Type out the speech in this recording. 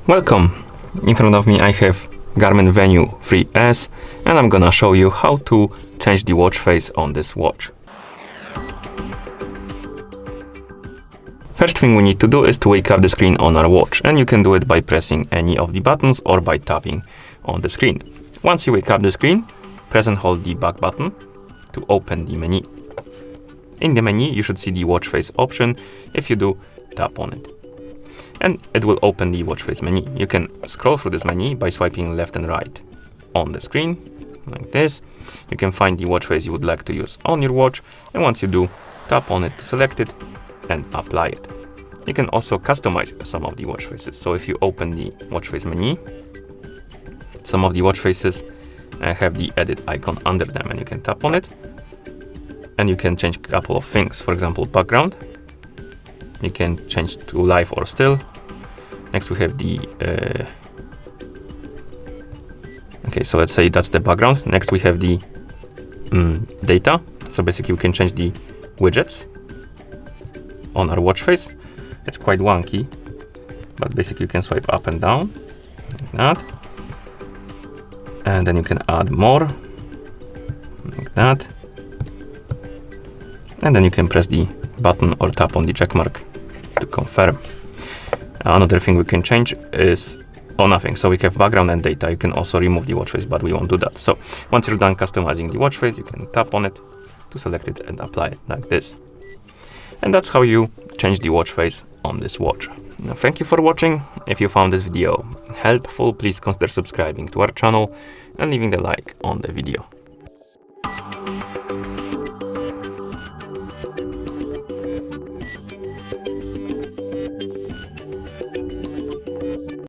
Welcome! In front of me I have Garmin Venu 3S and I'm gonna show you how to change the watch face on this watch. First thing we need to do is to wake up the screen on our watch, and you can do it by pressing any of the buttons or by tapping on the screen. Once you wake up the screen, press and hold the back button to open the menu. In the menu you should see the watch face option. If you do, tap on it and it will open the watch face menu. You can scroll through this menu by swiping left and right on the screen, like this. You can find the watch face you would like to use on your watch, and once you do, tap on it to select it and apply it. You can also customize some of the watch faces. So if you open the watch face menu, some of the watch faces have the edit icon under them, and you can tap on it and you can change a couple of things. For example, background. You can change to live or still. Next we have the okay, so let's say that's the background. Next we have the data. So basically we can change the widgets on our watch face. It's quite wonky, but basically you can swipe up and down like that, and then you can add more like that, and then you can press the button or tap on the check mark to confirm. Another thing we can change is nothing. So we have background and data. You can also remove the watch face, but we won't do that. So once you're done customizing the watch face, you can tap on it to select it and apply it like this. And that's how you change the watch face on this watch. Now, thank you for watching. If you found this video helpful, please consider subscribing to our channel and leaving a like on the video.